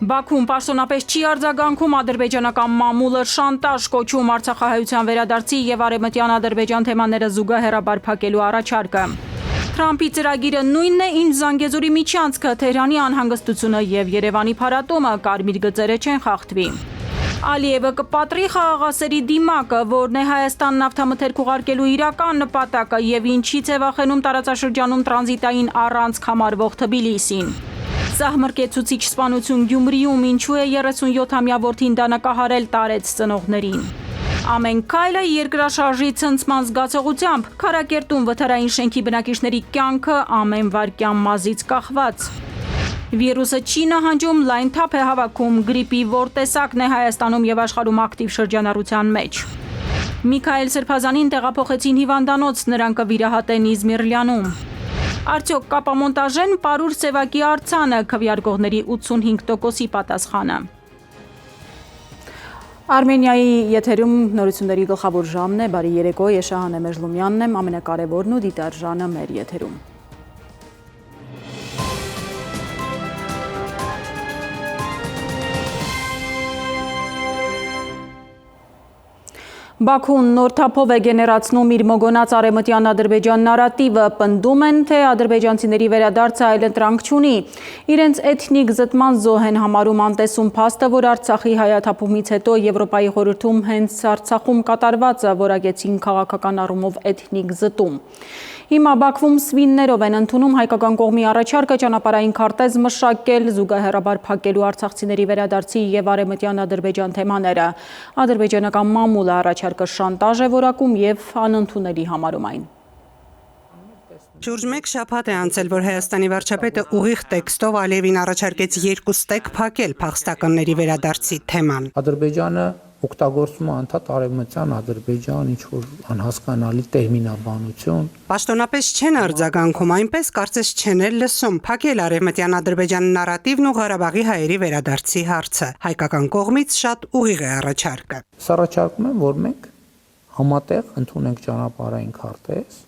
Բաքուն պաշտոնապես չի արձագանքում ադրբեջանական մամուլը շանտաժ կոչում Արցախահայության վերադարձի եւ արևմտյան Ադրբեջան թեմաները զուգահեռաբար փակելու առաջարկը։ Թրամփի ծրագիրը նույնն է, ինչ Զանգեզուրի միջանցքը, Թեհրանի անհանգստությունը եւ Երևանի փառատոնը, կարմիր գծերը չեն խախտվի։ Ալիևը կպատրի խաղաղասերի դիմակը, որն է Հայաստան նավթամթերք ուղարկելու իրական նպատակը եւ ինչից է վախենում տարածաշրջանում տրանզիտային առանցք համարվող Թբիլիսին։ Սահմռկեցուցիչ սպանություն Գյումրիում, ինչու է 37-ամյա որդին դանակահարել տարեց ծնողներին։ Ամեն քայլը երկրաշարժի ցնցման զգացողությամբ, Քարակերտում վթարային շենքի բնակիչների կյանքը ամեն վայրկյան մազից կախված։ Վիրուսը չի նահանջում, լայն թափ է հավաքում, գրիպի որ տեսակն է Հայաստանում եւ աշխարհում ակտիվ շրջանառության մեջ։ Միքայել Սրբազանին տեղափոխեցին հիվանդանոց, նրան կվիրահատեն Իզմիրլյանում։ Արդյոք կապամոնտաժեն Պարուր Սևակի արձանը, քվեարկողների 85%-ի պատասխանը։ Արմենիայի եթերում նորությունների գլխավոր ժամն է, բարի երեկո, ես Շահանե Մեժլումյանն եմ, ամենակարևորն ու դիտարժանը մեր եթերում։ Բաքուն նոր թափով է գեներացնում իր մոգոնած արևմտյան Ադրբեջան նարատիվը, պնդում են, թե ադրբեջանցիների վերադարձը այլընտրանք չունի։ Իրենց էթնիկ զտման զոհ են համարում անտեսում փաստը, որ Արցախի հայաթափումից հետո Եվրոպայի խորհրդում հենց Արցախում կատարվածը որակեցին քաղաքական առումով էթնիկ զտում։ Հիմա Բաքվում սվիններով են ընդունում հայկական կողմի առաջարկը ճանապարհային քարտեզ մշակել, զուգահեռաբար փակելու արցախցիների վերադարձի եւ արևմտյան Ադրբեջան թեմաները։ Ադրբեջանական մամուլը առաջարկը շանտաժ է որակում եւ անընդունելի համարում այն։ Շուրջ մեկ շաբաթ է անցել, որ Հայաստանի վարչապետը ուղիղ տեքստով Ալիևին առաջարկեց 2 ստեկ փակել փախստականների վերադարձի թեման։ Ադրբեջանը օգտագործում է անդադ արևմտյան Ադրբեջան, ինչ-որ անհասկանալի տերմինաբանություն։ Պաշտոնապես չեն արձագանքում, այնպես կարծես չեն էլ լսում, փակել արևմտյան Ադրբեջանի նարատիվն ու Ղարաբաղի հայերի վերադարձի հարցը։ Հայկական կողմից շատ ուղիղ է առաջարկը։ Առաջարկում եմ, որ մենք համատեղ ընդունենք ճանապարհային քարտեզ,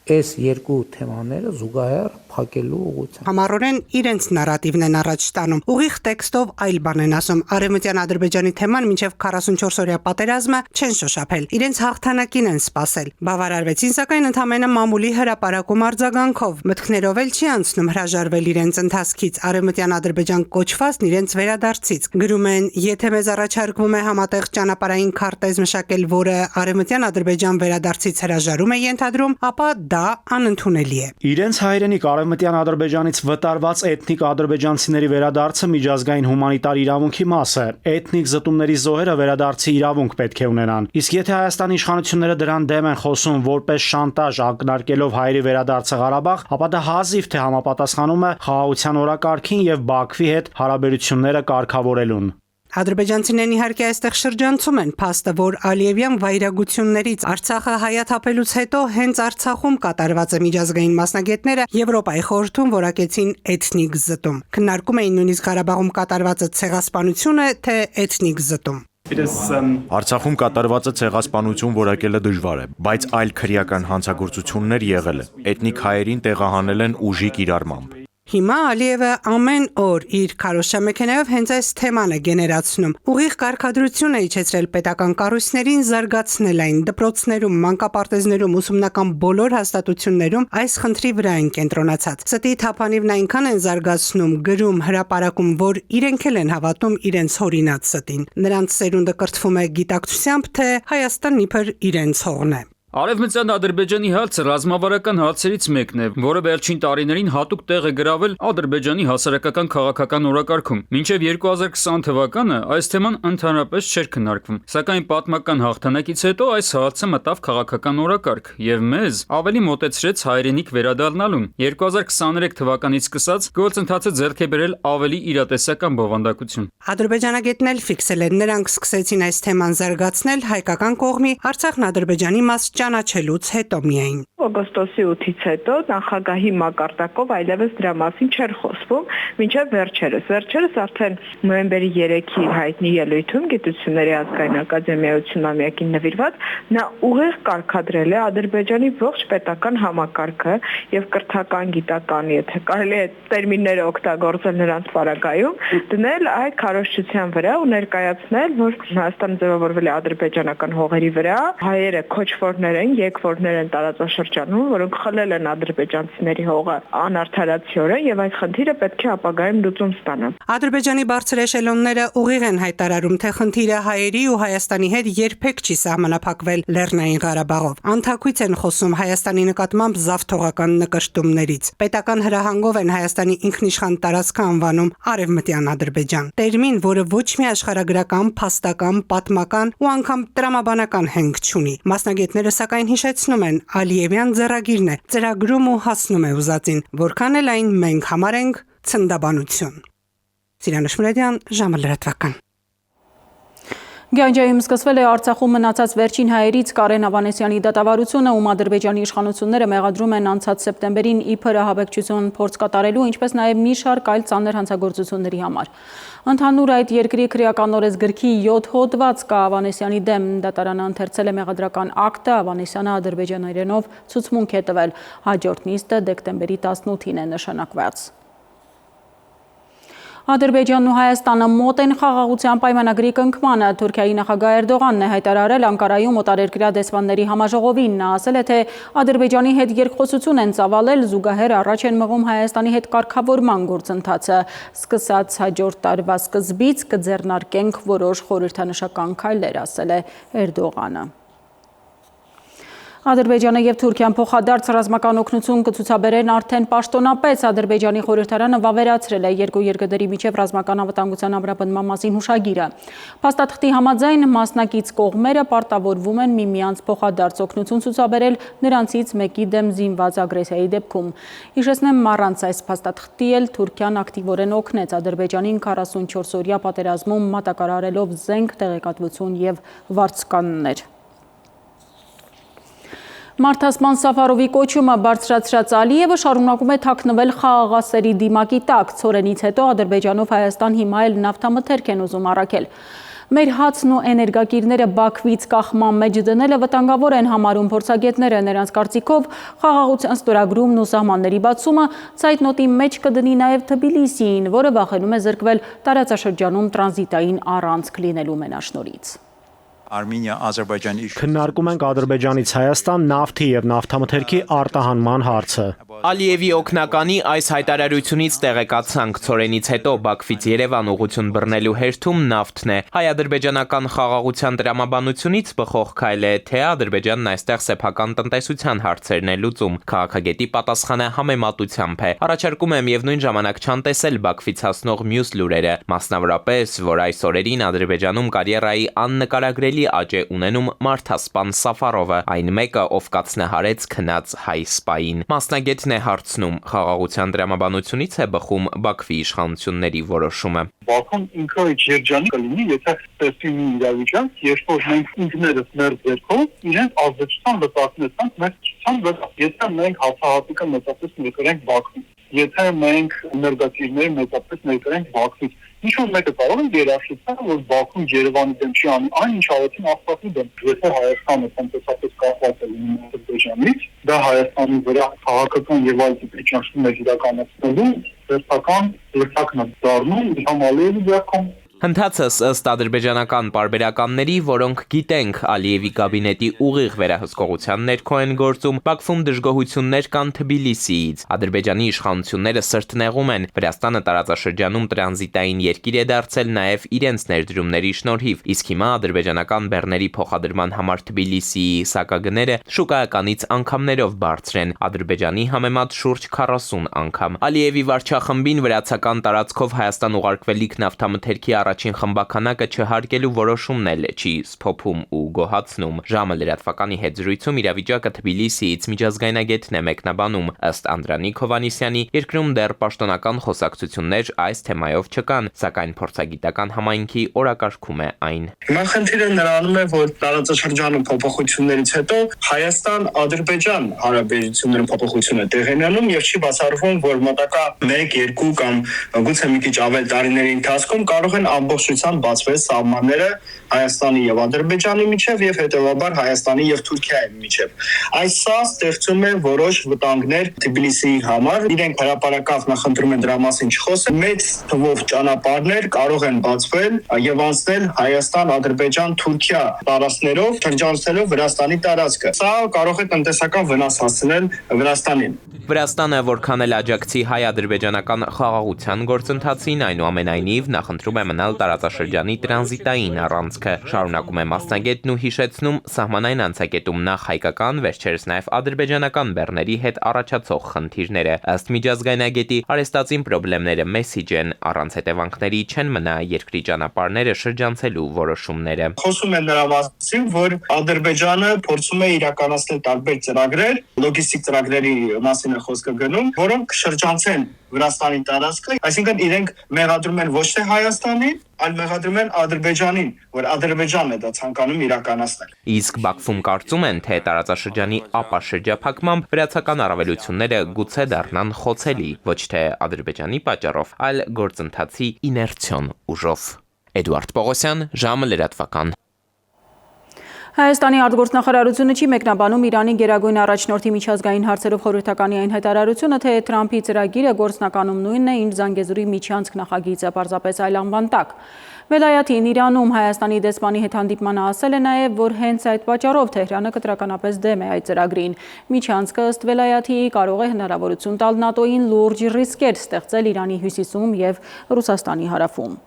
այս 2 թեմաները զուգահեռ փակելու ուղղությամբ։ Համառորեն իրենց նարատիվն են առաջ տանում։ Ուղիղ տեքստով այլ բան են ասում։ Արևմտյան Ադրբեջանի թեման մինչև 44-օրյա պատերազմը չեն շոշափել։ Իրենց հաղթանակին են սպասել։ Բավարարվեցին, սակայն ընդամենը մամուլի հրապարակում արձագանքով։ Մտքներով էլ չի անցնում հրաժարվել իրենց ընթացքից։ Արևմտյան Ադրբեջան կոչվածն իրենց վերադարձից։ Գրում են, եթե մեզ առաջարկվում է համատեղ ճանապարհային քարտեզ մշակել, որը Արևմտյան Ադրբեջան վերադարձից հրաժարում է ենթադրում, ապա դա անընդունելի է։ Իրենց հայրենիք արևմտյան Ադրբեջանից վտարված էթնիկ ադրբեջանցիների վերադարձը միջազգային հումանիտար իրավունքի մաս է։ Էթնիկ զտումների զոհերը վերադարձի իրավունք պետք է ունենան։ Իսկ եթե Հայաստանի իշխանությունները դրան դեմ են խոսում որպես շանտաժ ակնարկելով հայերի վերադարձը Ղարաբաղ, ապա դա հազիվ թե համապատասխանում է խաղաղության օրակարգին եւ Բաքվի հետ հարաբերությունները կարգավորելուն։ Ադրբեջանցիներն իհարկե այստեղ շրջանցում են փաստը, որ Ալիևյան վայրագություններից Արցախը հայաթափելուց հետո հենց Արցախում կատարված է միջազգային մասնագետները Եվրոպայի խորհրդում որակեցին էթնիկ զտում։ Քննարկում էին նույնիսկ Ղարաբաղում կատարվածը ցեղասպանություն է, թե էթնիկ զտում։ Արցախում կատարվածը ցեղասպանություն որակելը դժվար է, բայց այլ քրեական հանցագործություններ եղել է։ Էթնիկ հայերին տեղահանել են ուժի կիրառմամբ։ Հիմա Ալիևը ամեն օր իր քարոզչամեքենայով հենց այս թեման է գեներացնում։ Ուղիղ կարգադրություն է իջեցրել պետական կառույցներին, զարգացնել այն դպրոցներում, մանկապարտեզներում, ուսումնական բոլոր հաստատություններում այս խնդրի վրա են կենտրոնացած։ Ստի թափանիվն այնքան են զարգացնում, գրում, հրապարակում, որ իրենք էլ են հավատում իրենց հորինած ստին։ Նրանց սերունդը կրթվում է գիտակցությամբ, թե Հայաստանն իբր իրենց հողն է։ Արևմտյան Ադրբեջանի հարցը ռազմավարական հարցերից մեկն է, որը վերջին տարիներին հատուկ տեղ է գրավել Ադրբեջանի հասարակական քաղաքական օրակարգում։ Մինչև 2020 թվականը այս թեման ընդհանրապես չէր քննարկվում, սակայն պատմական հաղթանակից հետո այս հարցը մտավ քաղաքական օրակարգ եւ մեզ ավելի մոտեցրեց հայրենիք վերադառնալուն։ 2023 թվականից սկսած գործընթացը ձեռք է բերել ավելի իրատեսական բովանդակություն։ Ադրբեջանագետն էլ ֆիքսել են, նրանք սկսեցին այս թեման զարգացնել, հայկական կողմի Արցախն Ադրբեջանի մաս ճանաչելուց հետո միայն։ Օգոստոսի 8-ից հետո նախագահի մակարդակով այլևս դրա մասին չէր խոսվում, մինչև վերջերս արդեն նոյեմբերի 3-ի հայտնի ելույթում Գիտությունների ազգային ակադեմիայի 80-ամյակին նվիրված նա ուղիղ կարգադրել է Ադրբեջանի ողջ պետական համակարգը եւ կրթական, գիտական, եթե կարելի է տերմինները օգտագործել նրանց պարագայում, դնել այդ քարոզչության վրա ու ներկայացնել, որ Հայաստանը ձևավորվել է ադրբեջանական հողերի վրա, հայերը քոչվորներ են, եկվորներ են տարածաշրջանում, որոնք խլել են ադրբեջանցիների հողը անարդարացիորեն եւ այս խնդիրը պետք է ապագայում լուծում ստանա։ Ադրբեջանի բարձր էշելոնները ուղիղ են հայտարարում, թե խնդիրը հայերի ու Հայաստանի հետ երբեք չի սահմանափակվել Լեռնային Ղարաբաղով։ Անթակույց են խոսում Հայաստանի նկատմամբ զավթողական նկրտումներից։ Պետական հրահանգով են Հայաստանի ինքնիշխան տարածքը անվանում Արևմտյան Ադրբեջան։ Տերմին, որը ոչ մի աշխարհագրական, փաստական, պատմական ու անգամ տրամաբանական հենք չունի։ Մասնագետները սակայն հիշեցնում են, Ալիևյան ձեռագիրն է, ծրագրում ու հասնում է ուզածին, որքան էլ այն մենք համարենք ցնդաբանություն։ Սիրան Շմրեդյան, ժամը լրատվական։ Գյանջայում սկսվել է Արցախում մնացած վերջին հայերից Կարեն Ավանեսյանի դատավարությունը, ում Ադրբեջանի իշխանությունները մեղադրում են անցած սեպտեմբերին իբր ահաբեկչություն փորձ կատարելու, ինչպես նաև մի շարք այլ ծանր հանցագործությունների համար։ Ընդհանուր այդ երկրի քրեական օրենսգրքի 7 հոդված կա Ավանեսյանի դեմ, դատարանը ընթերցել է մեղադրական ակտը, Ավանեսյանը ադրբեջաներենով ցուցմունք է տվել։ Հաջորդ նիստը դեկտեմբերի 18-ին է նշանակված։ Ադրբեջանն ու Հայաստանը մոտ են խաղաղության պայմանագրի կնքմանը, Թուրքիայի նախագահ Էրդողանն է հայտարարել Անկարայում օտարերկրյա դեսպանների համաժողովին, նա ասել է, թե Ադրբեջանի հետ երկխոսություն են ծավալել, զուգահեռ առաջ են մղում Հայաստանի հետ կարգավորման գործընթացը, սկսած հաջորդ տարվա սկզբից կձեռնարկենք որոշ խորհրդանշական քայլեր, ասել է Էրդողանը։ Ադրբեջանը եւ Թուրքիան փոխադարձ ռազմական օգնություն կցուցաբերեն արդեն պաշտոնապես Ադրբեջանի խորհրդարանը վավերացրել է երկու երկրների միջև ռազմական անվտանգության ամրապնդման մասին հուշագիրը։ Փաստաթղթի համաձայն մասնակից կողմերը պարտավորվում են միմյանց փոխադարձ օգնություն ցուցաբերել նրանցից մեկի դեմ զինված ագրեսիայի դեպքում։ Հիշեցնեմ, առանց այս փաստաթղթի էլ Թուրքիան ակտիվորեն օգնեց Ադրբեջանին 44-օրյա պատերազմում մատակարարելով զենք, տեղեկատվություն եւ վարձկաններ։ Մարդասպան Սաֆարովի կոչումը բարձրացրած Ալիևը շարունակում է թաքնվել խաղաղասերի դիմակի տակ, ցորենից հետո Ադրբեջանով Հայաստան հիմա էլ նավթամթերք են ուզում առաքել։ Մեր հացն ու էներգակիրները Բաքվից կախման մեջ դնելը վտանգավոր են համարում փորձագետները, նրանց կարծիքով խաղաղության ստորագրումն ու սահմանների բացումը ցայտնոտի մեջ կդնի նաև Թբիլիսիին, որը վախենում է զրկվել տարածաշրջանում տրանզիտային առանցք լինելու մենաշնորհից։ Արմենիա-Ադրբեջանի Քննարկում ենք Ադրբեջանից Հայաստան նավթի եւ նավթամթերքի արտահանման հարցը։ Ալիևի օգնականի այս հայտարարությունից տեղեկացանք, ցորենից հետո Բաքվից Երևան ուղղություն բռնելու հերթում նավթն է։ Հայ-ադրբեջանական խաղաղության տրամաբանությունից բխող քայլ է, թե Ադրբեջանն այստեղ սեփական տնտեսության հարցերն է լուծում։ Քաղաքագետի պատասխանը համեմատությամբ է։ Առաջարկում եմ եւ նույն ժամանակ չանտեսել Բաքվից հասնող մյուս լուրերը, մասնավորապես, որ այս օրերին Ադրբեջանում կարիերայի աննկարագրելի աճ է ունենում մարդասպան Սաֆարովը, այն մեկը, ով կացնահարեց քնած հայ սպային։ Մասնագետ է հարցնում, խաղաղության դրամաբանությունից է բխում Բաքվի իշխանությունների որոշումը։ Բաքուն ինքը երջանիկ կլինի, եթե տեսնի մի իրավիճակ, երբ որ մենք ինքներս մեր ձեռքով իրենց ազդեցության վտակնեցանք մեր ցուցան վրա։ Եթե մենք հացահատիկը մեծապես ներկրենք Բաքվում, եթե մենք էներգակիրները մեծապես ներկրենք Բաքվից, ինչ-որ մեկը կարող է երաշխիքան, որ Բաքուն Երևանի դեմ չի անի, այն ինչ արեցին Արցախի դեմ։ Եթե Հայաստանը տնտեսապես կախված է լինում Ադրբեջանից, դա Հայաստանի վրա քաղաքական եւ այլ տիպի ճնշումներ իրականացնելու վերջական լծակն է դառնում Իլհամ ձեռքում։ Հնդածս ըստ ադրբեջանական պարբերականների, որոնք գիտենք Ալիևի կաբինետի ուղիղ վերահսկողության ներքո են գործում, Բաքվում դժգոհություններ կան Թբիլիսիից։ Ադրբեջանի իշխանությունները սրտնեղում են, Վրաստանը տարածաշրջանում տրանզիտային երկիր է դարձել նաև իրենց ներդրումների շնորհիվ, իսկ հիմա ադրբեջանական բեռների փոխադրման համար Թբիլիսիի սակագները շուկայականից անգամներով բարձր են, Ադրբեջանի համեմատ շուրջ 40 անգամ։ Ալիևի վարչախմբին վրացական տարածքով Հայաստան ուղարկվելիք նավթամթերքի առաջին խմբականակը չհարկելու որոշումն էլ չի սփոփում ու գոհացնում։ Ժամը լրատվականի հետ զրույցում իրավիճակը Թբիլիսիից միջազգայնագետն է մեկնաբանում։ Ըստ Անդրանիկ Հովհաննիսյանի, երկրում դեռ պաշտոնական խոսակցություններ այս թեմայով չկան, սակայն փորձագիտական համայնքի օրակարգում է այն։ Հիմա խնդիրը նրանում է, որ տարածաշրջանում փոփոխություններից հետո Հայաստան-Ադրբեջան հարաբերություններում փոփոխություն է տեղի ունենում եւ չի բացառվում, որ մոտակա 1-2 կամ գուցե մի քիչ ավել տարիների ընթացքում կարող են ամբողջությամբ բացվել սահմանները Հայաստանի եւ Ադրբեջանի միջև եւ հետեւաբար Հայաստանի եւ Թուրքիայի միջև։ Այս սա ստեղծում է որոշ վտանգներ Թբիլիսիի համար։ Իրենք հրապարակավ նախընտրում են դրա մասին չխոսել։ Մեծ թվով ճանապարհներ կարող են բացվել եւ անցնել Հայաստան-Ադրբեջան-Թուրքիա տարածքներով, շրջանցելով Վրաստանի տարածքը։ Սա կարող է տնտեսական վնաս հասցնել Վրաստանին։ Վրաստանը որքան էլ աջակցի հայ-ադրբեջանական խաղաղության գործընթացին, այնուամենայնիվ նախընտրում է մնալ տարածաշրջանի տրանզիտային առանցքը, շարունակում է մասնագետն ու հիշեցնում սահմանային անցակետում նախ հայկական, վերջերս նաև ադրբեջանական բեռների հետ առաջացող խնդիրները։ Ըստ միջազգայնագետի, արեստածին պրոբլեմները մեսիջ են, առանց հետևանքների չեն մնա երկրի ճանապարհները շրջանցելու որոշումները։ Խոսում են նրա մասին, որ Ադրբեջանը փորձում է իրականացնել տարբեր ծրագրեր, լոգիստիկ ծրագրերի մասին է խոսքը գնում, որոնք շրջանցեն Վրաստանի տարածքը, այսինքն իրենք մեղադրում են ոչ թե Հայաստանին, այլ մեղադրում են Ադրբեջանին, որ Ադրբեջանն է դա ցանկանում իրականացնել։ Իսկ Բաքվում կարծում են, թե տարածաշրջանի ապա շրջափակմամբ վրացական առավելությունները գուցե դառնան խոցելի, ոչ թե Ադրբեջանի պատճառով, այլ գործընթացի իներցիոն ուժով։ Էդուարդ Պողոսյան, ժամը լրատվական։ Հայաստանի արտգործնախարարությունը չի մեկնաբանում Իրանի գերագույն առաջնորդի միջազգային հարցերով խորհրդականի այն հայտարարությունը, թե Թրամփի ծրագիրը գործնականում նույնն է, ինչ Զանգեզուրի միջանցք նախագիծը, պարզապես այլ անվան տակ։ Վելայաթին Իրանում Հայաստանի դեսպանի հետ հանդիպմանը ասել է նաև, որ հենց այդ պատճառով Թեհրանը կտրականապես դեմ է այդ ծրագրին։ Միջանցքը ըստ Վելայաթիի կարող է հնարավորություն տալ ՆԱՏՕ-ին լուրջ ռիսկեր ստեղծել Իրանի հյուսիսում եւ Ռուսաստանի հարավում։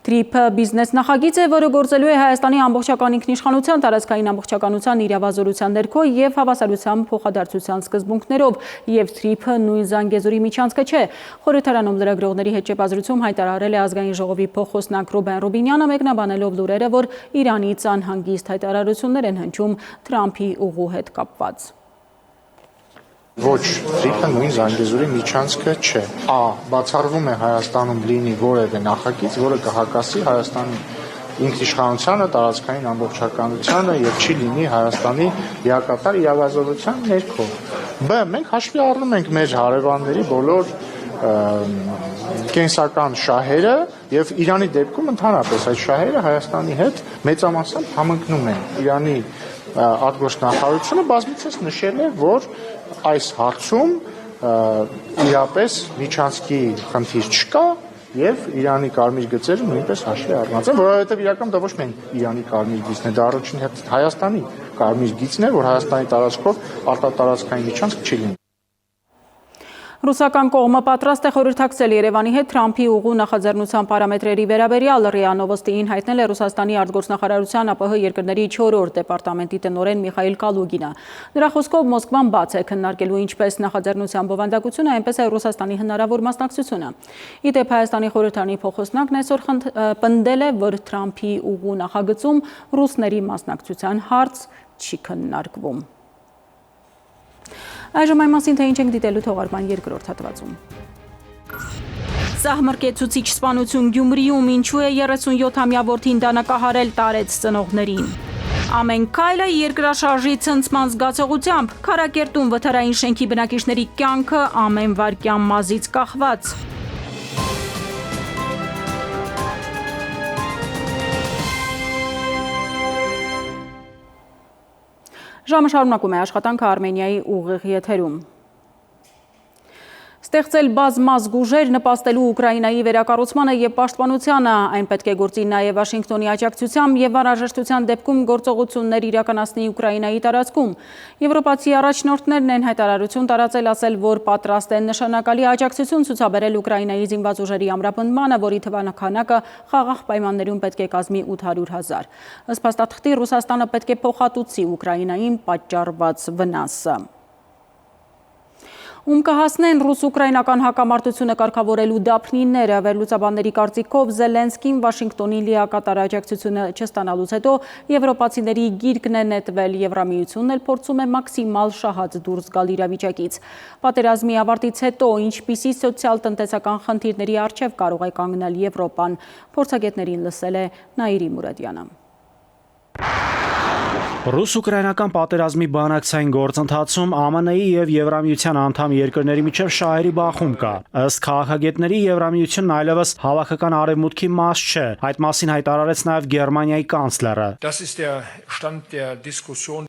TRIP բիզնես նախագիծ է, որը գործելու է Հայաստանի ամբողջական ինքնիշխանության, տարածքային ամբողջականության, իրավազորության ներքո եւ հավասարության փոխադարձության սկզբունքներով, եւ TRIP-ը նույն Զանգեզուրի միջանցքը չէ։ Խորհրդարանում լրագրողների հետ ճեպազրույցում հայտարարել է ազգային ժողովի փոխոսնակ Ռուբեն Ռուբինյանը, մեկնաբանելով լուրերը, որ Իրանից անհանգիստ հայտարարություններ են հնչում Թրամփի ուղու հետ կապված։ Ոչ, TRIP-ը նույն Զանգեզուրի միջանցքը չէ։ Բացառվում է Հայաստանում լինի որևէ նախագիծ, որը կհակասի Հայաստանի ինքնիշխանությանը, տարածքային ամբողջականությանը եւ չի լինի Հայաստանի լիակատար իրավազորության ներքո։ Մենք հաշվի առնում ենք մեր հարևանների բոլոր կենսական շահերը եւ Իրանի դեպքում ընդհանրապես այդ շահերը Հայաստանի հետ մեծամասամբ համընկնում են։ Իրանի արտգործնախարարությունը բազմիցս նշել է, որ այս հարցում իրապես միջանցքի խնդիր չկա եւ Իրանի կարմիր գծերը նույնպես հաշվի առնված են, որովհետեւ իրական դա ոչ միայն Իրանի կարմիր գիծն է, դա առաջին հերթին Հայաստանի կարմիր գիծն է, որ Հայաստանի տարածքով արտատարածքային միջանցք չի լինի։ Ռուսական կողմը պատրաստ է խորհրդակցել Երևանի հետ Թրամփի ուղու նախաձեռնության պարամետրերի վերաբերյալ։ ՌԻԱ Նովոստիին հայտնել է Ռուսաստանի արտգործնախարարության ԱՊՀ երկրների 4-րդ դեպարտամենտի տնօրեն Միխայիլ Կալուգինը։ Նրա խոսքով Մոսկվան բաց է քննարկելու ինչպես նախաձեռնության բովանդակությունը, այնպես էլ Ռուսաստանի հնարավոր մասնակցությունը։ Ի դեպ Հայաստանի խորհրդարանի փոխոսնակն այսօր պնդել է, որ Թրամփի ուղու նախագծում ռուսների մասնակցության հարց չի քննարկվում։ Այժմ այն մասին, թե ինչ ենք դիտելու թողարկման երկրորդ հատվածում։ Սահմռկեցուցիչ սպանություն Գյումրիում, ինչու է 37-ամյա որդին դանակահարել տարեց ծնողներին։ Ամեն քայլը երկրաշարժի ցնցման զգացողությամբ, Քարակերտում վթարային շենքի բնակիչների կյանքը ամեն վայրկյան մազից կախված։ Ժամը շարունակում է աշխատանքը Արմենիայի ուղիղ եթերում։ Ստեղծել բազմազգ ուժեր նպաստելու Ուկրաինայի վերակառուցմանը եւ պաշտպանությանը, այն պետք է գործի նաեւ Վաշինգտոնի աջակցությամբ եւ անհրաժեշտության դեպքում գործողություններ իրականացնի Ուկրաինայի տարածքում։ Եվրոպացի առաջնորդներն են հայտարարություն տարածել, ասել, որ պատրաստ են նշանակալի աջակցություն ցուցաբերել Ուկրաինայի զինված ուժերի ամրապնդմանը, որի թվաքանակը խաղաղ պայմաններում պետք է կազմի 800,000։ Ըստ փաստաթղթի Ռուսաստանը պետք է փոխհատուցի Ուկրաինային պատճառված վնասը։ Ում կհասնեն ռուս-ուկրաինական հակամարտությունը կարգավորելու դափնիները, վերլուծաբանների կարծիքով Զելենսկին Վաշինգտոնի լիակատար աջակցությունը չստանալուց հետո եվրոպացիների գիրկն է նետվել, Եվրամիությունն էլ փորձում է մաքսիմալ շահած դուրս գալ իրավիճակից։ Պատերազմի ավարտից հետո ինչպիսի սոցիալ-տնտեսական խնդիրների առջև կարող է կանգնել Եվրոպան, փորձագետներին լսել է Նաիրի Մուրադյանը։ Ռուս-ուկրաինական պատերազմի բանակցային գործընթացում ԱՄՆ-ի եւ Եվրամիության անդամ երկրների միջև շահերի բախում կա։ Ըստ քաղաքագետների Եվրամիությունն այլևս հավաքական արևմուտքի մաս չէ։ Այդ մասին հայտարարեց նաեւ Գերմանիայի կանցլերը։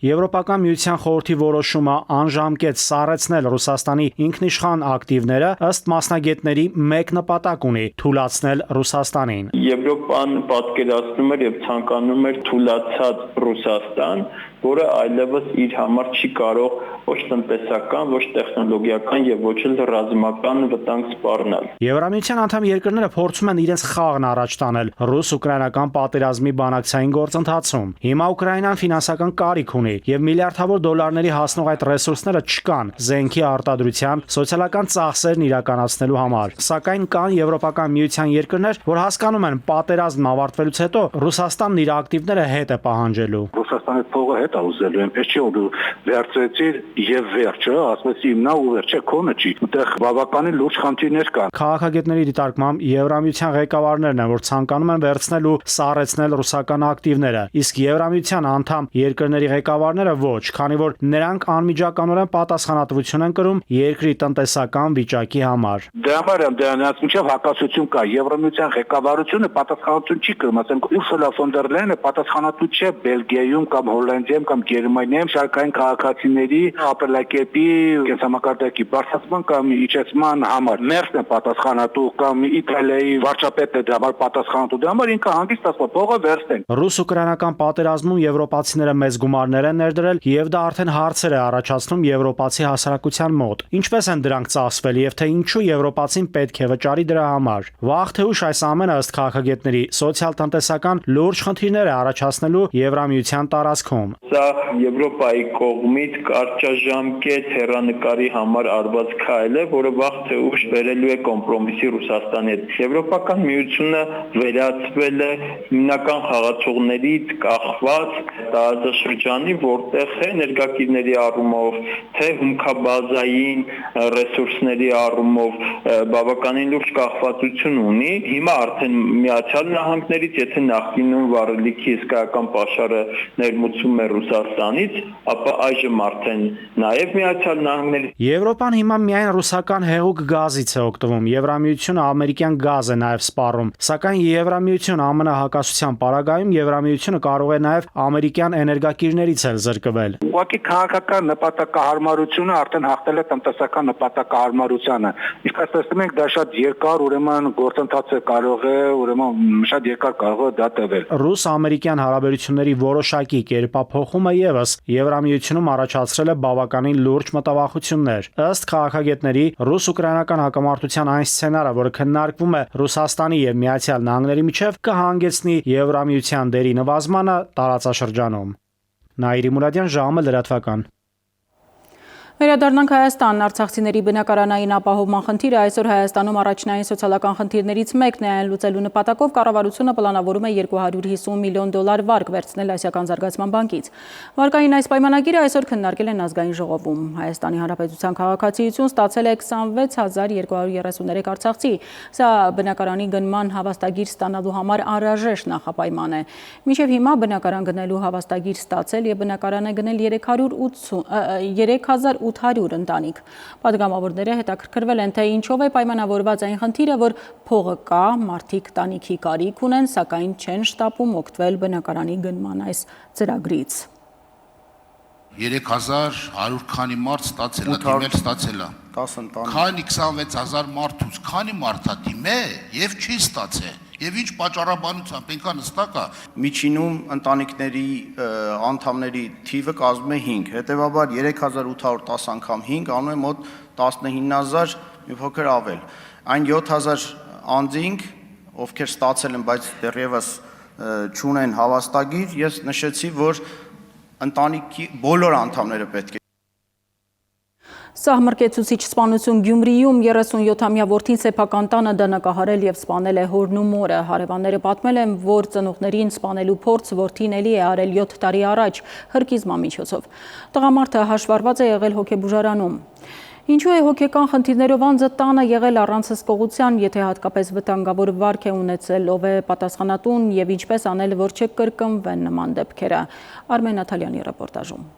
Եվրոպական միության խորհրդի որոշումը անժամկետ սառեցնել Ռուսաստանի ինքնիշխան ակտիվները ըստ մասնագետների մեկ նպատակ ունի՝ թուլացնել Ռուսաստանին։ Եվրոպան պատկերացնում էր եւ ցանկանում էր թուլացած Ռուսաստան, որը այլևս իր համար չի կարող ոչ տնտեսական, ոչ տեխնոլոգիական եւ ոչ էլ ռազմական վտանգ սպառնալ։ Եվրամիության անդամ երկրները փորձում են իրենց խաղն առաջ տանել ռուս-ուկրաինական պատերազմի բանակցային գործընթացում։ Հիմա Ուկրաինան ֆինանսական կարիք ունի եւ միլիարդավոր դոլարների հասնող այդ ռեսուրսները չկան զենքի արտադրության, սոցիալական ծախսերն իրականացնելու համար։ Սակայն կան եվրոպական միության երկրներ, որ հասկանում են պատերազմն ավարտվելուց հետո Ռուսաստանն իր ակտիվները հետ է պահանջելու։ Ռուսաստանի փողը հետ է ուզելու, այնպես չի որ դու վերցրեցիր եւ վերջը, ասեցի իմնա ու վերջը քոնը չի։ Այդտեղ բավականին լուրջ խնդիրներ կան։ Քաղաքագետների դիտարկմամբ Եվրամիության ղեկավարներն են, որ ցանկանում են վերցնել ու սառեցնել ռուսական ակտիվները, իսկ Եվրամիության անդամ երկրների ղեկավարները ոչ, քանի որ նրանք անմիջականորեն պատասխանատվություն են կրում երկրի տնտեսական վիճակի համար։ Դրա համար դրանից միջև հակասություն կա։ Եվրամիության ղեկավարությունը պատասխանատվություն չի կրում, ասենք Ուրսուլա ֆոն դեր Լայենը պատասխանատու չէ Բելգիայում կամ Հոլանդիայում կամ Գերմանիայում շարքային քաղաքացիների ապրելակերպի կենսամակարդակի բարձրացման կամ իջեցման համար։ Մերսն է պատասխանատու կամ Իտալիայի վարչապետն է դրա համար պատասխանատու։ Դրա համար ինքը հանգիստ ասում փողը վերցնեն։ Ռուս-ուկրաինական պատերազմում եվրոպացիները մեծ գումարներ են ներդրել եւ դա արդեն հարցեր է առաջացնում եվրոպացի հասարակության մոտ։ Ինչպես են դրանք ծախսվել եւ թե ինչու եվրոպացին պետք է վճարի դրա համար։ Վաղ թե ուշ այս ամենը ըստ քաղաքագետների սոցիալ-տնտեսական լուրջ խնդիրներ է առաջացնելու Եվրամիության տարածքում։ Սա Եվրոպայի կողմից կարճաժամկետ հեռանկարի համար արված քայլ է, որը վաղ թե ուշ բերելու է կոմպրոմիսի Ռուսաստանի հետ։ Եվրոպական միությունը վերածվել է հիմնական խաղացողներից կախված տարածաշրջանի, որտեղ թե ներգաղթիչների առումով, թե հումքաբազային ռեսուրսների առումով բավականին լուրջ կախվածություն ունի։ Հիմա արդեն Միացյալ Նահանգներից, եթե նախկինում վառելիքի հսկայական պաշարը ներմուծում է Ռուսաստանից, ապա այժմ արդեն նաև Միացյալ Նահանգներից։ Եվրոպան հիմա միայն ռուսական հեղուկ գազից է օգտվում։ Եվրամիությունը ամերիկյան գազ է նաև սպառում։ Սակայն Եվրամիություն ԱՄՆ հակասության պարագայում Եվրամիությունը կարող է նաև ամերիկյան էներգակիրներից էլ զրկվել։ Ուղղակի քաղաքական նպատակահարմարությունը արդեն հաղթել է տնտեսական նպատակահարմարությանը։ Ինչպես տեսնում ենք, դա շատ երկար, ուրեմն գործընթացը կարող է, ուրեմն շատ երկար կարող է դա տևել։ Ռուս-ամերիկյան հարաբերությունների որոշակի կերպափոխումը եւս Եվրամիությունում առաջացրել է բավականին լուրջ մտավախություններ։ Ըստ քաղաքագետների, ռուս-ուկրաինական հակամարտության այն սցենարը, որը քննարկվում է Ռուսաստանի եւ Միացյալ Նահանգների միջև, կհանգեցնի Եվրամիության դերի նվազմանը տարածաշրջանում։ Նաիրի Մուրադյան, ժամը լրատվական։ Վերադառնանք Հայաստան, արցախցիների բնակարանային ապահովման խնդիրը այսօր Հայաստանում առաջնային սոցիալական խնդիրներից մեկն է, այն լուծելու նպատակով կառավարությունը պլանավորում է $250 միլիոն վարկ վերցնել Ասիական զարգացման բանկից։ Վարկային այս պայմանագիրը այսօր քննարկել են ազգային ժողովում։ Հայաստանի Հանրապետության քաղաքացիություն ստացել է 26233 արցախցի։ Սա բնակարանի գնման հավաստագիր ստանալու համար անհրաժեշտ նախապայման է։ Մինչև հիմա բնակարան գնելու հավաստագիր ստացել եւ բնակարան է գնել 3800 ընտանիք։ Պատգամավորները հետաքրքրվել են, թե ինչով է պայմանավորված այն խնդիրը, որ փողը կա, մարդիկ տանիքի կարիք ունեն, սակայն չեն շտապում օգտվել բնակարանի գնման այս ծրագրից։ 3100 քանի մարդ ստացել է, դիմել ստացել է։ 10 ընտանիք։ Քանի 26000 մարդուց, քանի մարդ է դիմել եւ չի ստացել։ Եվ ինչ պատճառաբանությամբ ինքան հստակ է։ Միջինում ընտանիքների անդամների թիվը կազմում է 5, հետևաբար 3810 անգամ 5 անում է մոտ 19000, մի փոքր ավել։ Այն 7000 անձինք, ովքեր ստացել են, բայց դեռևս չունեն հավաստագիր, ես նշեցի, որ ընտանիքի բոլոր անդամները պետք է Սահմռկեցուցիչ սպանություն Գյումրիում 37-ամյա որդին սեփական տանը դանակահարել եւ սպանել է հորն ու մորը։ Հարևանները պատմել են, որ ծնողներին սպանելու փորձ որդին էլի է արել 7 տարի առաջ հրկիզման միջոցով։ Տղամարդը հաշվառված է եղել հոգեբուժարանում։ Ինչու է հոգեկան խնդիրներով անձը տանը եղել առանց հսկողության, եթե հատկապես վտանգավոր վարք է ունեցել, ով է պատասխանատուն եւ ինչպես անել, որ չկրկնվեն նման դեպքերը։ Արմեն Նաթալյանի ռեպորտաժում։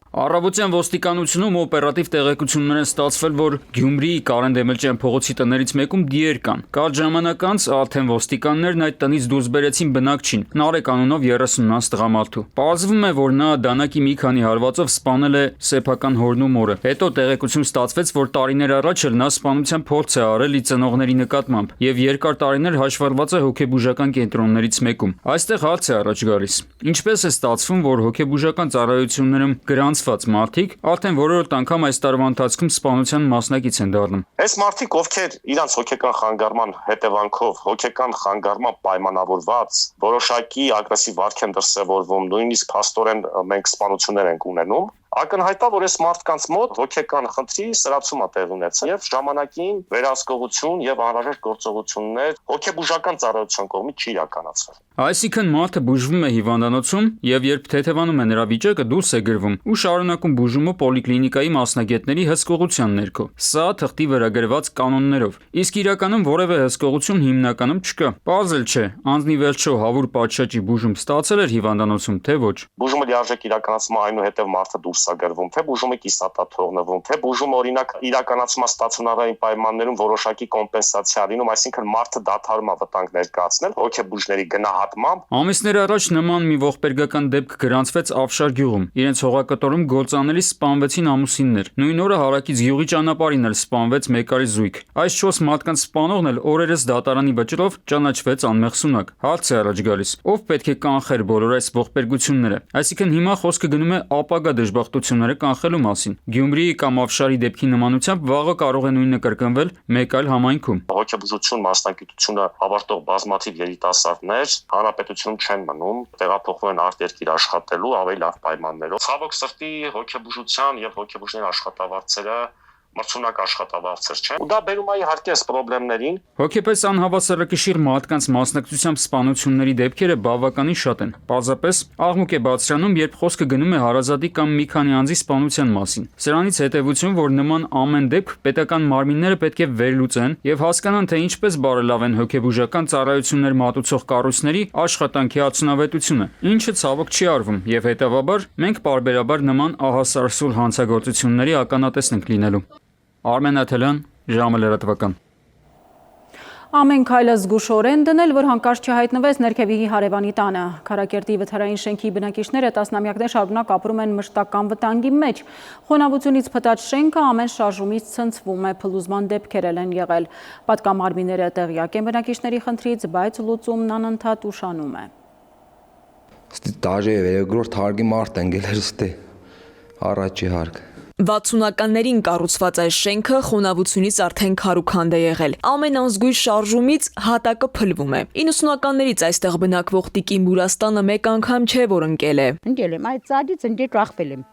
Առավոտյան ոստիկանությունում օպերատիվ տեղեկություններ են ստացվել, որ Գյումրիի Կարեն Դեմելջյան փողոցի տներից մեկում դիեր կան։ Կարճ ժամանակ անց արդեն ոստիկաններն այդ տնից դուրս բերեցին բնակչին, Նարեկ անունով 30-ամյա տղամարդու։ Պարզվում է, որ նա դանակի մի քանի հարվածով սպանել է սեփական հորն ու մորը։ Հետո տեղեկություն ստացվեց, որ տարիներ առաջ էլ նա սպանության փորձ է արել իր ծնողների նկատմամբ եւ երկար տարիներ հաշվառված է հոգեբուժական կենտրոններից մեկում։ Այստեղ հարց է առաջ գալիս. ինչպես է ստացվում, որ հոգեբուժական ծառայություններում գրանցված մարդիկ արդեն որորդ անգամ այս տարվա ընթացքում սպանության մասնակից են դառնում։ Այս մարդիկ, ովքեր իրանց հոգեկան խանգարման հետևանքով, հոգեկան խանգարման պայմանավորված որոշակի ագրեսիվ վարք են դրսևորվում, նույնիսկ փաստորեն մենք սպանություններ ենք ունենում, ակնհայտ է, որ այս մարդկանց մոտ հոգեկան խնդրի սրացում է տեղ ունեցել եւ ժամանակին վերահսկողություն եւ անհրաժեշտ գործողություններ հոգեբուժական ծառայության կողմից չի իրականացվել։ Այսինքն մարդը բուժվում է հիվանդանոցում եւ երբ թեթևանում է նրա վիճակը, դուրս է գրվում ու շարունակում բուժումը պոլիկլինիկայի մասնագետների հսկողության ներքո։ Սա թղթի վրա գրված կանոններով։ Իսկ իրականում որևէ հսկողություն հիմնականում չկա։ Պարզ չէ, անձնի վերջո հավուր պատշաճի բուժում ստացել էր հիվանդանոցում, թե ոչ։ Բուժումը լիարժեք իրականացվում է այնուհետև մարդը դուրս է գրվում, թե բուժումը կիսատ է թողնվում, թե բուժումը օրինակ իրականացում է ստացիոնարային պայմաններում որոշակի կոմպենսացիա լինում, այսինքն մարդը դադարում է վտանգ ներկայացնել հոգեբուժների գնահատմամբ։ Ամիսներ առաջ նման մի ողբերգական դեպք գրանցվեց Ավշար գյուղում։ Իրենց հողակտորում գործանելի սպանվեցին ամուսիններ։ Նույն օրը հարակից գյուղի ճանապարհին էլ սպանվեց Մեկարի զույգ։ Այս 4 մարդկանց սպանողն էլ օրերս դատարանի վճռով ճանաչվեց անմեղ սունակ։ Հարց է առաջ գալիս. ով պետք է կանխեր բոլոր այս ողբերգությունները։ Այսինքն հիմա խոսքը գնում է ապագա դժբախտությունները կանխելու մասին։ Գյումրիի կամ Ավշարի դեպքի նմանությամբ վաղը կարող է նույնը կրկնվել մեկ այլ համայնքում։ Հոգեբուժություն մասնագիտությունը ավարտող բազմաթիվ երիտասարդներ հանրապետությունում չեն մնում, տեղափոխվում են արտերկիր աշխատելու ավելի լավ պայմաններով։ Ցավոք սրտի հոգեբուժության եւ հոգեբուժների աշխատավարձերը մրցունակ աշխատավարձեր չեն։ Ու դա բերում է իհարկե այս խնդիրներին։ Հոգեպես անհավասարակշիռ մարդկանց մասնակցությամբ սպանությունների դեպքերը բավականին շատ են։ Պարզապես աղմուկ է բարձրանում, երբ խոսքը գնում է հարազատի կամ մի քանի անձի սպանության մասին։ Սրանից հետևություն, որ նման ամեն դեպք պետական մարմինները պետք է վերլուծեն եւ հասկանան, թե ինչպես բարելավեն հոգեբուժական ծառայություններ մատուցող կառույցների աշխատանքի արդյունավետությունը, ինչը ցավոք չի արվում եւ հետեւաբար մենք պարբերաբար նման ահասարսուլ հանցագործությունների ականատես ենք լինելու։ Արմեն Նաթալյան, ժամը լրատվական։ Ամեն քայլը զգուշորեն դնել, որ հանկարծ չհայտնվեց ներքևի հարևանի տանը։ Քարակերտի վթարային շենքի բնակիչները տասնամյակներ շարունակ ապրում են մշտական վտանգի մեջ։ Խոնավությունից փտած շենքը ամեն շարժումից ցնցվում է, փլուզման դեպքեր են եղել։ Պատկամարմինները տեղյակ են բնակիչների խնդրից, բայց լուծումն անընդհատ ուշանում է։ Դաժե երկրորդ հարգի մարդ են գելեր ստե առաջի հարկ։ 60-ականներին կառուցված այս շենքը խոնավությունից արդեն քարուքանդ է եղել։ Ամեն անզգույշ շարժումից հատակը փլվում է։ 90-ականներից այստեղ բնակվող Տիկին Բուրաստանը մեկ անգամ չէ, որ ընկել է։ Ընկել եմ, այդ ծադից ընկել տրախվել եմ։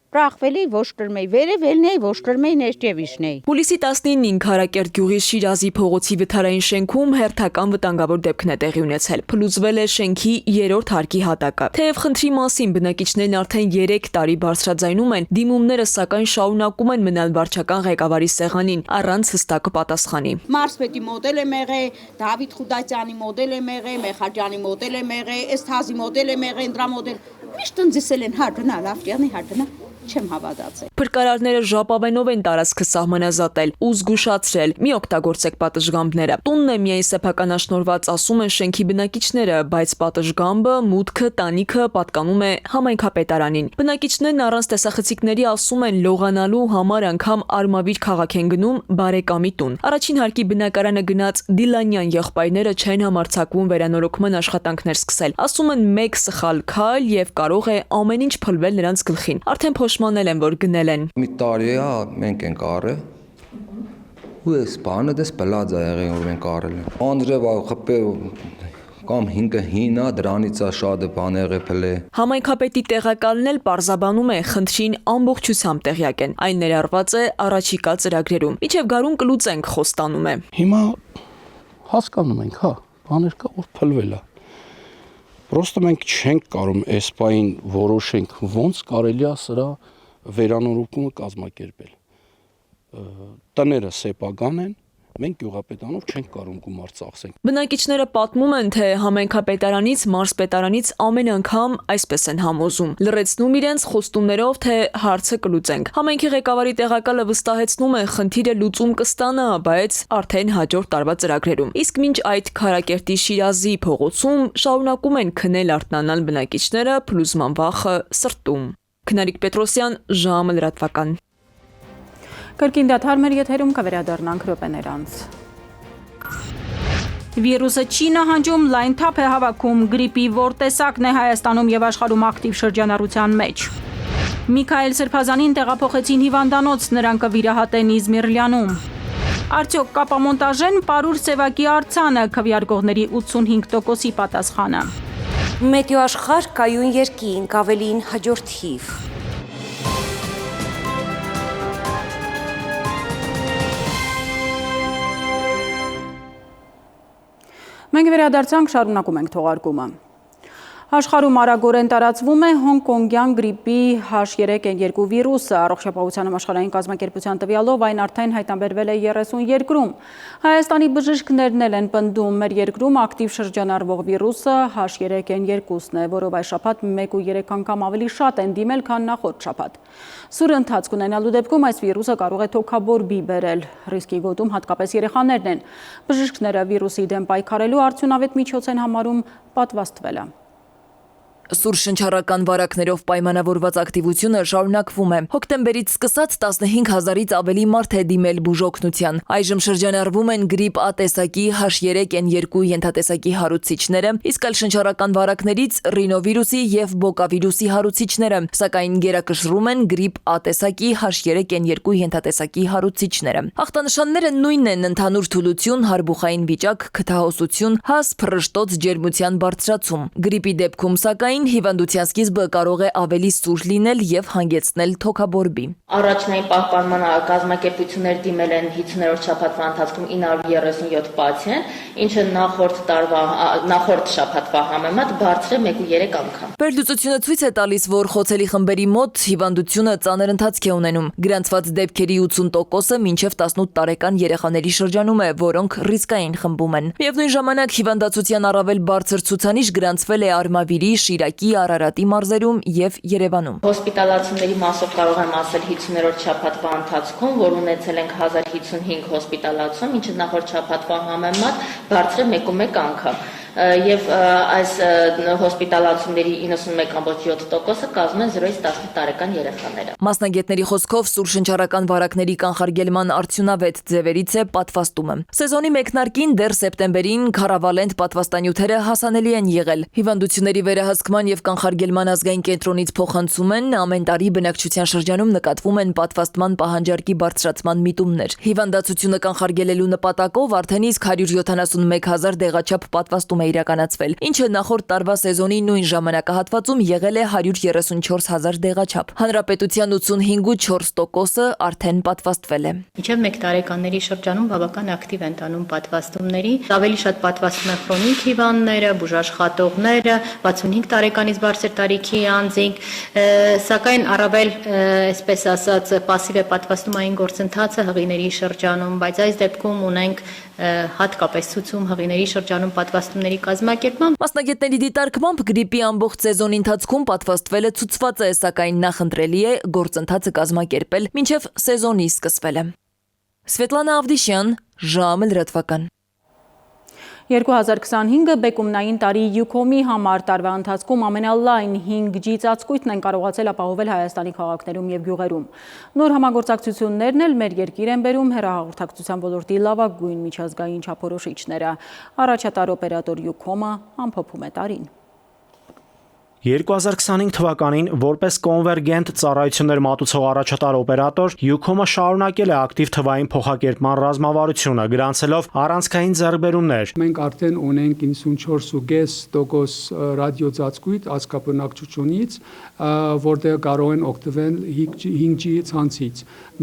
Տրախվելի ոչ կրմեի, վերևելնեի ոչ կրմեի ներջևիշնեի։ Հուլիսի 19-ին Քարակերտ գյուղի Շիրազի փողոցի վթարային շենքում հերթական վտանգավոր դեպքն է տեղի ունեցել։ Փլուզվել է շենքի 3-րդ հարկի հատակը։ Թեև խնդրի մասին բնակիչներն արդեն 3 տարի բարձրաձայնում են, դիմումները սակայն շարունակում են մնալ վարչական ղեկավարի սեղանին առանց հստակ պատասխանի։ Մարսպետի մոդել է եղել, Դավիթ Խուդատյանի մոդել է եղել, Մեխաջյանի մոդել է եղել, Էսթազի մոդել է եղել, դրա մոդել։ Միշտ ընձիսել են հարկնա, լավտյանի հարկնա։ Չեմ հավատացել։ Փրկարարները ժապավենով են տարածքը սահմանազատել ու զգուշացրել՝ մի օգտագործեք պատշգամբները։ Տունն է միայն սեփականաշնորհված, ասում են շենքի բնակիչները, բայց պատշգամբը, մուտքը, տանիքը պատկանում է համայնքապետարանին։ Բնակիչներն առանց տեսախցիկների ասում են լողանալու համար անգամ Արմավիր քաղաք են գնում բարեկամի տուն։ Առաջին հարկի բնակարանը գնաց Դիլանյան եղբայրները չեն համարձակվում վերանորոգման աշխատանքներ սկսել։ Ասում են մեկ սխալ քայլ եւ կարող է ամեն ինչ փլվել նրանց գլխին։ Արդեն փոշմանել են, որ գնել են։ Մի տարի է, մենք ենք արել։ Ու այս բանը դες բլաձ է եղել, որ մենք արել ենք։ Անձրև խփե կամ հինգը հին է, դրանից է շատ բան եղել է։ Համայնքապետի տեղակալն էլ պարզաբանում է, խնդրին ամբողջությամբ տեղյակ են։ Այն ներառված է առաջիկա ծրագրերում։ Միջև գարուն կլուծենք, խոստանում է։ Հիմա հասկանում ենք, բաներ կա, որ փլվել է։ Պրոստը մենք չենք կարող այս պահին որոշենք ոնց կարելի է սրա վերանորոգումը կազմակերպել։ Տները սեփական են, մենք գյուղապետանով չենք կարող գումար ծախսենք։ Բնակիչները պատմում են, թե համայնքապետարանից, մարզպետարանից ամեն անգամ այսպես են համոզում, լրացնում իրենց խոստումներով, թե հարցը կլուծենք։ Համայնքի ղեկավարի տեղակալը վստահեցնում է, խնդիրը լուծում կստանա, բայց արդեն հաջորդ տարվա ծրագրերում։ Իսկ մինչ այդ Քարակերտի Շիրազի փողոցում շարունակում են քնել արթնանալ բնակիչները, փլուզման վախը սրտում։ Քնարիկ Պետրոսյան, ժամը լրատվական։ Կրկին դադար մեր եթերում կվերադառնանք րոպեներ անց։ Վիրուսը չի նահանջում, լայն թափ է հավաքում, գրիպի որ տեսակն է Հայաստանում եւ աշխարհում ակտիվ շրջանառության մեջ։ Միքայել Սրբազանին տեղափոխեցին հիվանդանոց, նրան կվիրահատեն Իզմիրլյանում։ Արդյոք կապամոնտաժեն Պարուր Սևակի արձանը, քվեարկողների 85%-ի պատասխանը։ Մետեո աշխարհ կայուն երկինք, ավելին հաջորդ հիվ։ Մենք վերադարձանք, շարունակում ենք թողարկումը։ Աշխարհում արագորեն տարածվում է հոնկոնգյան գրիպի H3N2 վիրուսը, Առողջապահության համաշխարհային կազմակերպության տվյալով այն արդեն հայտնաբերվել է 30 երկրում։ Հայաստանի բժիշկներն են պնդում, մեր երկրում ակտիվ շրջանառվող վիրուսը H3N2-ն է, որով այս շաբաթ 1.3 անգամ ավելի շատ են դիմել, քան նախորդ շաբաթ։ Սուր ընթացք ունենալու դեպքում այս վիրուսը կարող է թոքաբորբի բերել, ռիսկի գոտում հատկապես երեխաներն են։ Բժիշկները վիրուսի դեմ պայքարելու արդյունավետ միջոց են համարում պատվաստվելը։ Սուր շնչառական վարակներով պայմանավորված ակտիվությունը շարունակվում է։ Հոկտեմբերից սկսած 15,000-ից ավելի մարդ է դիմել բուժօգնության։ Այժմ շրջանառվում են գրիպ A տեսակի H3N2 ենթատեսակի հարուցիչները, իսկ այլ շնչառական վարակներից ռինովիրուսի եւ բոկավիրուսի հարուցիչները, սակայն գերակշռում են գրիպ A տեսակի H3N2 ենթատեսակի հարուցիչները։ Ախտանշանները նույնն են՝ ընդհանուր թուլություն, հարբուխային վիճակ, քթահոսություն, հաս, փռշտոց, ջերմության բարձրացում։ Գրիպի դեպքում սակայն հիվանդության սկիզբը կարող է ավելի սուր լինել եւ հանգեցնել թոքաբորբի։ Առաջնային պահպանման կազմակերպություններ դիմել են 50-րդ շաբաթվա ընթացքում 937 պացիենտ, ինչը նախորդ շաբաթվա համեմատ բարձր է 1.3 անգամ։ Վերլուծությունը ցույց է տալիս, որ խոցելի խմբերի մոտ հիվանդությունը ծանր ընթացք է ունենում։ Գրանցված դեպքերի 80%-ը մինչև 18 տարեկան երեխաների շրջանում է, որոնք ռիսկային խմբում են։ Միևնույն ժամանակ հիվանդացության առավել բարձր ցուցանիշ գրանցվել է Արմավիրի, Շիրակի, Արարատի մարզերում եւ Երևանում։ Հոսպիտալացումների մասով կարող եմ ասել 50-րդ շաբաթվա ընթացքում, որ ունեցել ենք 1055 հոսպիտալացում, ինչը նախորդ շաբաթվա համեմատ բարձր է 1.1 անգամ։ Եվ այս հոսպիտալացումների 91.7%-ը կազմում են 0-ից 18 տարեկան երեխաները։ Մասնագետների խոսքով սուր շնչառական վարակների կանխարգելման արդյունավետ ձևերից է պատվաստումը։ Սեզոնի մեկնարկին դեռ սեպտեմբերին քարավալենտ պատվաստանյութերը հասանելի են եղել։ Հիվանդությունների վերահսկման եւ կանխարգելման ազգային կենտրոնից փոխանցում են, ամեն տարի բնակչության շրջանում նկատվում են պատվաստման պահանջարկի բարձրացման միտումներ։ Հիվանդացությունը կանխարգելելու նպատակով արդեն իսկ 171,000 դեղաչափ պատվաստում իրականացվել, ինչը նախորդ տարվա սեզոնի նույն ժամանակահատվածում եղել է 134,000 դեղաչափ։ Հանրապետության 85.4%-ը արդեն պատվաստվել է։ Մինչև 1 տարեկանների շրջանում բավական ակտիվ են տանում պատվաստումների, ավելի շատ պատվաստում են քրոնիկ հիվանդները, բուժաշխատողները, 65 տարեկանից բարձր տարիքի անձինք, սակայն առավել, այսպես ասած, пассив է պատվաստումային գործընթացը հղիների շրջանում, բայց այս դեպքում ունենք հատկապես ցուցում հղիների շրջանում պատվաստումների կազմակերպման։ Մասնագետների դիտարկմամբ գրիպի ամբողջ սեզոնի ընթացքում պատվաստվելը ցուցված է, սակայն նախընտրելի է գործընթացը կազմակերպել մինչև սեզոնի սկսվելը։ Սվետլանա Ավդիշյան, ժամը լրատվական։ 2025-ը բեկումնային տարի յուքոմի համար տարվա ընթացքում ամենալայն 5G ծածկույթն են կարողացել ապահովել Հայաստանի քաղաքներում եւ գյուղերում։ Նոր համագործակցություններն էլ մեր երկիր են բերում հեռահաղորդակցության ոլորտի լավագույն միջազգային չափորոշիչները։ Առաջատար օպերատոր յուքոմը ամփոփում է տարին։ 2025 թվականին որպես կոնվերգենտ ծառայություններ մատուցող առաջատար օպերատոր Ucom-ը շարունակել է ակտիվ թվային փոխակերպման ռազմավարությունը, գրանցելով առանցքային ձեռքբերումներ։ Մենք արդեն ունենք 94.5% ռադիոծածկույթ ազգաբնակչությունից, որտեղ կարող են օգտվել 5G ցանցից։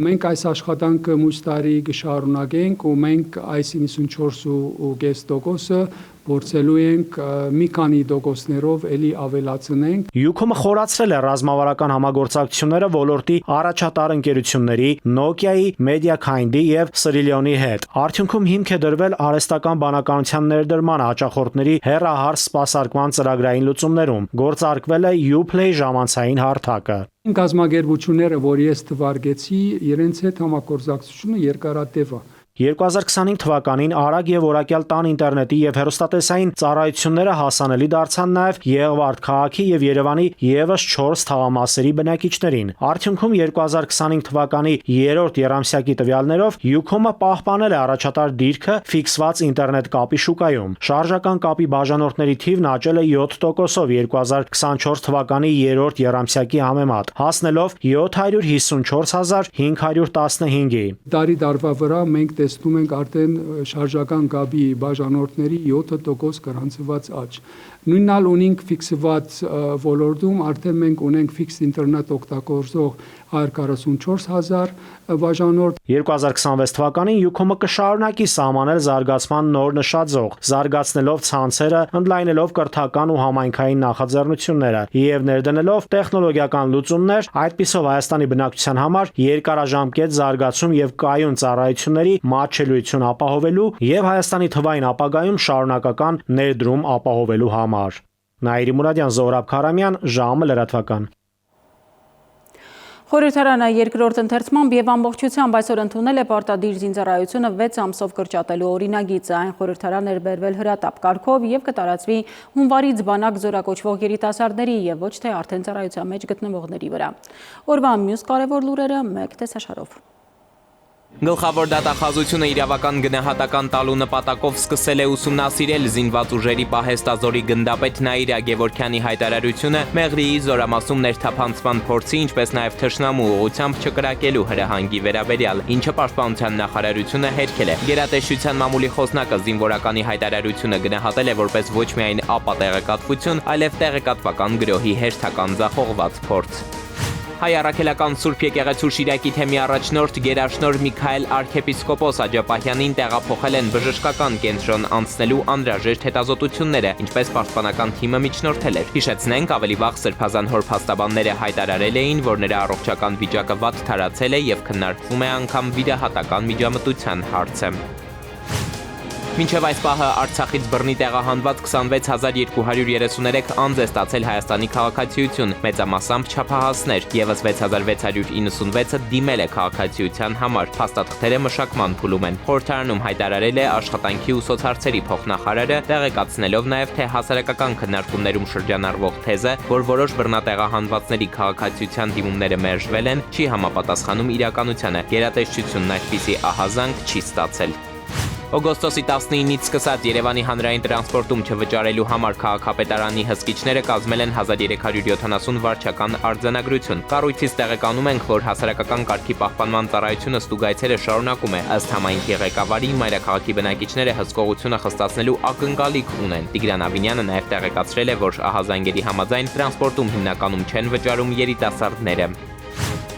Մենք այս աշխատանքը մյուս տարի կշարունակենք ու մենք այս 94.5%-ը փորձելու ենք մի քանի տոկոսներով ելի ավելացնենք։ Ucom-ը խորացրել է ռազմավարական համագործակցությունները ոլորտի առաջատար ընկերությունների Nokia-ի, Mediakind-ի եւ Srillion-ի հետ։ Արդյունքում հիմք է դրվել արհեստական բանականության ներդրման հաճախորդների հեռահար սպասարկման ծրագրային լուծումներում։ Գործարկվել է Uplay ժամանցային հարթակը։ Գազագերբությունները, որ ես թվարկեցի, իրենց հետ համագործակցությունը երկարատև է։ 2025 թվականին արագ եւ որակյալ տան ինտերնետի եւ հեռուստատեսային ծառայությունները հասանելի դարձան նաեւ Եղվարդ քաղաքի եւ Երևանի եւս 4 թաղամասերի բնակիչներին։ Արդյունքում 2025 թվականի 3-րդ եռամսյակի տվյալներով Ucom-ը պահպանել է առաջատար դիրքը ֆիքսված ինտերնետ կապի շուկայում։ Շարժական կապի բաժանորդների թիվն աճել է 7%-ով 2024 թվականի 3-րդ եռամսյակի համեմատ, հասնելով 754.515-ի։ Տարի դարվա վրա մենք տեսնում ենք արդեն շարժական կապի բաժանորդների 7% գրանցված աճ։ Նույնալ ունենք ֆիքսված ոլորտում, արդեն մենք ունենք ֆիքս ինտերնետ օգտագործող 144,000 բաժանորդ։ 2026 թվականին Ucom-ը կշարունակի սահմանել զարգացման նոր նշաձող, զարգացնելով ցանցերը, ընդլայնելով կրթական ու համայնքային նախաձեռնությունները եւ ներդնելով տեխնոլոգիական լուծումներ, այդպիսով Հայաստանի բնակչության համար երկարաժամկետ զարգացում եւ կայուն ծառայությունների մատչելիություն ապահովելու եւ Հայաստանի թվային ապագայում շարունակական ներդրում ապահովելու համար։ Նաիրի Մուրադյան, Զոհրաբ Քարամյան, ժամը լրատվական։ Խորհրդարանը երկրորդ ընթերցմամբ եւ ամբողջությամբ այսօր ընդունել է պարտադիր զինծառայությունը 6 ամսով կրճատելու օրինագիծը։ Այն խորհրդարան էր բերվել հրատապ կարգով եւ կտարածվի հունվարից բանակ զորակոչվող երիտասարդների եւ ոչ թե արդեն ծառայության մեջ գտնվողների վրա։ Օրվա մյուս կարևոր լուրերը մեկ տեսաշարով։ Գլխավոր դատախազությունը իրավական գնահատական տալու նպատակով սկսել է ուսումնասիրել զինված ուժերի պահեստազորի գնդապետ Նաիրա Գևորգյանի հայտարարությունը Մեղրիի զորամասում ներթափանցման փորձի, ինչպես նաև թշնամու ուղղությամբ չկրակելու հրահանգի վերաբերյալ, ինչը պաշտպանության նախարարությունը հերքել է։ Գերատեսչության մամուլի խոսնակը զինվորականի հայտարարությունը գնահատել է որպես ոչ միայն ապատեղեկատվություն, այլև տեղեկատվական գրոհի հերթական ձախողված փորձ։ Հայ առաքելական Սուրբ եկեղեցու Շիրակի թեմի առաջնորդ գերաշնորհ Միքայել arczepiskopos Աջապահյանին տեղափոխել են բժշկական կենտրոն անցնելու անհրաժեշտ հետազոտությունները, ինչպես պաշտպանական թիմը միջնորդել էր։ Հիշեցնենք, ավելի վաղ Սրբազան հոր փաստաբանները հայտարարել էին, որ նրա առողջական վիճակը վատ թարացել է եւ քննարկվում է անգամ վիրահատական միջամտության հարցը։ Մինչև այս պահը Արցախից բռնի տեղահանված 26233 անձ է ստացել Հայաստանի քաղաքացիություն, մեծամասամբ չափահասներ, եւս 6696-ը դիմել է քաղաքացիության համար։ Փաստաթղթերը մշակման փուլում են։ Խորհրդարանում հայտարարել է աշխատանքի ու սոցհարցերի փոխնախարարը, տեղեկացնելով նաեւ, թե հասարակական քննարկումներում շրջանառվող թեզը, որ որոշ բռնատեղահանվածների քաղաքացիության դիմումները մերժվել են, չի համապատասխանում իրականությանը։ Գերատեսչությունն այդպիսի ահազանգ չի ստացել։ Օգոստոսի 19-ից սկսած Երևանի հանրային տրանսպորտում չվճարելու համար քաղաքապետարանի հսկիչները կազմել են 1370 վարչական արձանագրություն։ Կառույցից տեղեկանում ենք, որ հասարակական կարգի պահպանման ծառայությունը ստուգայցերը շարունակում է։ Ըստ համայնքի ղեկավարի, մայրաքաղաքի բնակիչները հսկողությունը խստացնելու ակնկալիք ունեն։ Տիգրան Ավինյանը նաև տեղեկացրել է, որ ահազանգերի համաձայն տրանսպորտում հիմնականում չեն վճարում երիտասարդները։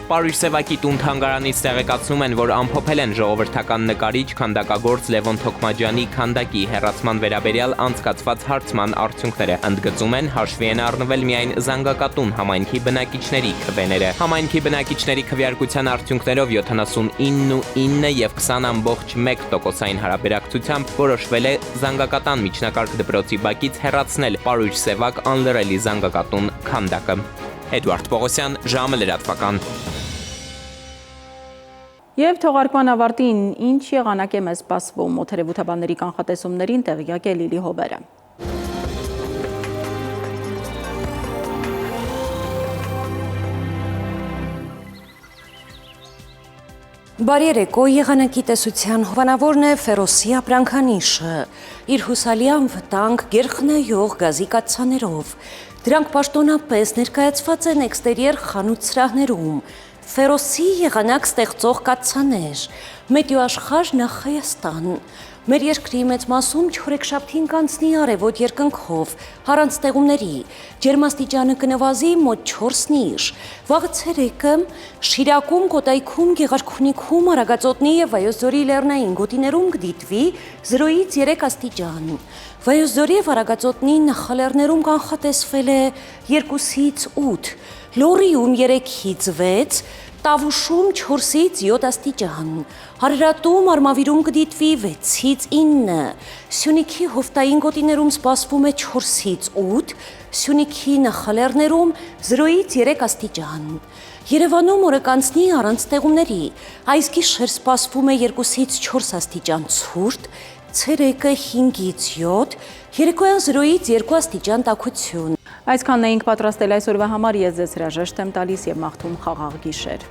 Պարույր Սևակի տուն-թանգարանից տեղեկացնում են, որ ամփոփել են ժողովրդական նկարիչ, քանդակագործ Լևոն Թոքմաջյանի քանդակի հեռացման վերաբերյալ անցկացված հարցման արդյունքները։ Ընդգծում են, հաշվի են առնվել միայն Զանգակատուն համայնքի բնակիչների քվեները։ Համայնքի բնակիչների քվեարկության արդյունքներով 79.9 եւ 20.1% հարաբերակցությամբ որոշվել է Զանգակատան միջնակարգ դպրոցի բակից հեռացնել Պարույր Սևակ անլրելի Զանգակատուն քանդակը։ Էդուարդ Պողոսյան, ժամը լրատվական։ Եվ թողարկման ավարտին ինչ եղանակ է մեզ սպասվում, օդերևութաբանների կանխատեսումներին տեղյակ է Լիլի Հովերը։ Բարի երեկո, եղանակի տեսության հովանավորն է Ֆերոսի ապրանքանիշը, իր հուսալիան վտանգ գերխնայող գազի կաթսաներով, Դրանք պաշտոնապես ներկայացված են էքստերիեր խանութ սրահներում, ֆերոսի եղանակ ստեղծող կաթսաներ, մեթեոաշխարհ նախ Հայաստան։ Մեր երկրի մեծ մասում չորեքշաբթին կանցնի արևոտ երկնքով, առանց ստեղումների, ջերմաստիճանը կնվազի մոտ 4-ը։ Վաղը ցերեկը Շիրակում, Կոտայքում, Գեղարքունիքում, Արագածոտնի եւ Վայոց ձորի լեռնային գոտիներում կդիտվի 0-ից 3 աստիճան։ Վայոց ձորի եւ Արագածոտնի նախալեռներում կանխատեսվել է 2-ից 8, Լոռիում 3-ից 6, Տավուշում 4-ից 7 աստիճան, Հարարատում, Արմավիրում կդիտվի 6-ից 9, Սյունիքի հովտային գոտիներում սպասվում է 4-ից 8, Սյունիքի նախալեռներում 0-ից 3 աստիճան։ Երևանում օրը կանցնի առանց ստեղումների, այս գիշեր սպասվում է 2-ից 4 աստիճան ցուրտ, ցերեկը 5-ից 7, երեկոյան 0-ից 2 աստիճան տաքություն։ Այսքանն էինք պատրաստել այսօրվա համար, ես ձեզ հրաժեշտ եմ տալիս եւ մաղթում խաղաղ գիշեր։